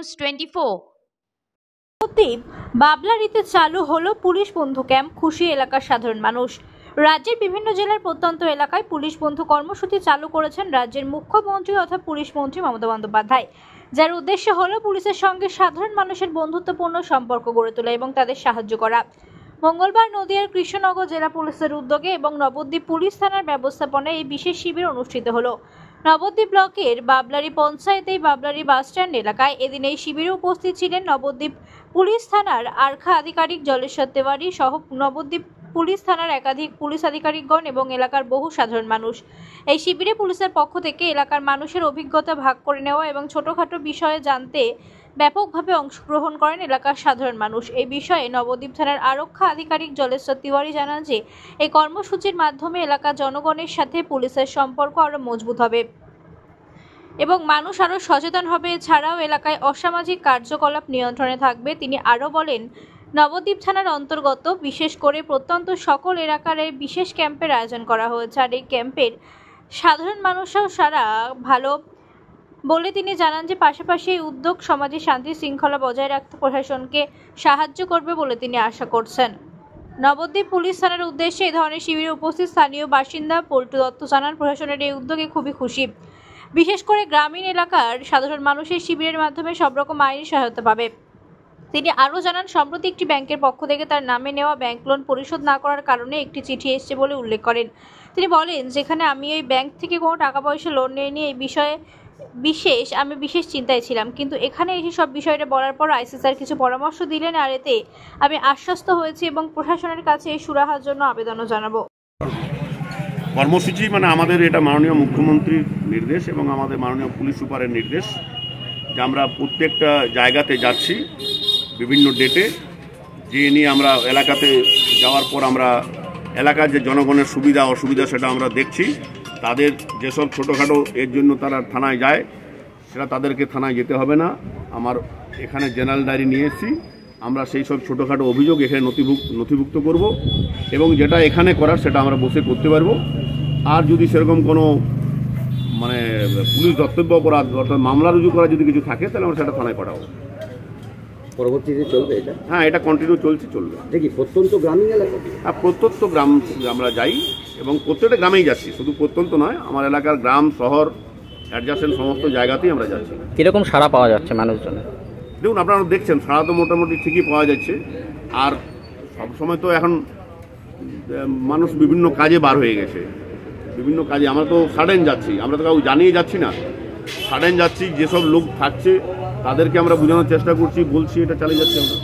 News 24। বাবলারিতে চালু হলো police বন্ধু ক্যাম্প, খুশি এলাকার সাধারণ মানুষ। রাজ্যের বিভিন্ন জেলার প্রত্যন্ত এলাকায় পুলিশ বন্ধু কর্মসূচি চালু করেছেন রাজ্যের মুখ্যমন্ত্রী তথা পুলিশ মন্ত্রী মমতা বন্দ্যোপাধ্যায়, যার উদ্দেশ্য হলো পুলিশের সঙ্গে সাধারণ মানুষের বন্ধুত্বপূর্ণ সম্পর্ক গড়ে তোলা এবং তাদের সাহায্য করা। মঙ্গলবার নদিয়ার কৃষ্ণনগর জেলা পুলিশের উদ্যোগে এবং নবদ্বীপ পুলিশ থানার ব্যবস্থাপনায় এই বিশেষ শিবির অনুষ্ঠিত হলো। নবদ্বীপ ব্লকের বাবলারি পঞ্চায়েতের বাবলারি বাসস্ট্যান্ড এলাকায় এদিন এই শিবিরে উপস্থিত ছিলেন নবদ্বীপ পুলিশ থানার আরক্ষা আধিকারিক জলেশ্বর তেওয়ারি সহ নবদ্বীপ পুলিশ থানার একাধিক পুলিশ আধিকারিকগণ এবং এলাকার বহু সাধারণ মানুষ। এই শিবিরে পুলিশের পক্ষ থেকে এলাকার মানুষের অভিজ্ঞতা ভাগ করে নেওয়া এবং ছোটখাটো বিষয়ে জানতে ব্যাপকভাবে অংশগ্রহণ করেন এলাকার সাধারণ মানুষ। এই বিষয়ে নবদ্বীপ থানার আরক্ষা আধিকারিক জলেশ্বর তেওয়ারি জানান যে এই কর্মসূচির মাধ্যমে এলাকার জনগণের সাথে পুলিশের সম্পর্ক আরও মজবুত হবে এবং মানুষ আরও সচেতন হবে। এছাড়াও এলাকায় অসামাজিক কার্যকলাপ নিয়ন্ত্রণে থাকবে। তিনি আরও বলেন, নবদ্বীপ থানার অন্তর্গত বিশেষ করে প্রত্যন্ত সকল এলাকার এই বিশেষ ক্যাম্পের আয়োজন করা হয়েছে। আর এই ক্যাম্পের সাধারণ মানুষরাও সারা ভালো বলে তিনি জানান যে পাশাপাশি এই উদ্যোগ সমাজে শান্তি শৃঙ্খলা বজায় রাখতে প্রশাসনকে সাহায্য করবে বলে তিনি আশা করছেন। নবদ্বীপ পুলিশ থানার উদ্দেশ্যে এই ধরনের শিবিরে উপস্থিত স্থানীয় বাসিন্দা পল্টু দত্ত জানান প্রশাসনের এই উদ্যোগে খুবই খুশি। বিশেষ করে গ্রামীণ এলাকার সাধারণ মানুষের শিবিরের মাধ্যমে সব রকম আইনি সহায়তা পাবে। তিনি আরও জানান, সম্প্রতি একটি ব্যাংকের পক্ষ থেকে তার নামে নেওয়া ব্যাংক লোন পরিশোধ না করার কারণে একটি চিঠি এসেছে বলে উল্লেখ করেন। তিনি বলেন, যেখানে আমি এই ব্যাংক থেকে কোনো টাকা পয়সা লোন নিইনি, এই বিষয়ে আমি বিশেষ চিন্তায় ছিলাম, কিন্তু এখানে এসে সব বিষয়টা বলার পর আইসি স্যার কিছু পরামর্শ দিলেন, আর এতে আমি আশ্বস্ত হয়েছি এবং প্রশাসনের কাছে এই সুরাহার জন্য আবেদনও জানাবো। কর্মসূচি মানে আমাদের এটা মাননীয় মুখ্যমন্ত্রীর নির্দেশ এবং আমাদের মাননীয় পুলিশ সুপারের নির্দেশ যে আমরা প্রত্যেকটা জায়গাতে যাচ্ছি বিভিন্ন ডেটে, যে নিয়ে আমরা এলাকাতে যাওয়ার পর আমরা এলাকার যে জনগণের সুবিধা অসুবিধা সেটা আমরা দেখছি। তাদের যেসব ছোটোখাটো এর জন্য তারা থানায় যায় সেটা তাদেরকে থানায় যেতে হবে না। আমার এখানে জেনারেল ডায়েরি নিয়ে এসেছি, আমরা সেই সব ছোটোখাটো অভিযোগ এখানে নথিভুক্ত করব এবং যেটা এখানে করার সেটা আমরা বসে করতে পারবো। আর যদি সেরকম কোনো মানে পুলিশ কর্তব্য অপরাধ অর্থাৎ মামলা রুজু করা যদি কিছু থাকে তাহলে আমরা সেটা থানায় পাঠাবো। পরবর্তীতে চলবে এটা? হ্যাঁ, এটা কন্টিনিউ চলবে। দেখি প্রত্যন্ত গ্রামীণ এলাকা? হ্যাঁ, প্রত্যন্ত গ্রাম আমরা যাই এবং প্রত্যেকটা গ্রামেই যাচ্ছি, শুধু প্রত্যন্ত নয়, আমার এলাকার গ্রাম শহর অ্যাডজাসেন্ট সমস্ত জায়গাতেই আমরা যাচ্ছি। কীরকম সাড়া পাওয়া যাচ্ছে মানুষজনের? দেখুন, আপনারা দেখছেন সাড়া তো মোটামুটি ঠিকই পাওয়া যাচ্ছে। আর সবসময় তো এখন মানুষ বিভিন্ন কাজে বার হয়ে গেছে, বিভিন্ন কাজে। আমরা তো সাডেন যাচ্ছি, আমরা তো কাউ জানিয়ে যাচ্ছি না, সাডেন যাচ্ছি। যেসব লোক থাকছে তাদেরকে আমরা বোঝানোর চেষ্টা করছি, বলছি, এটা চালিয়ে যাচ্ছি আমরা।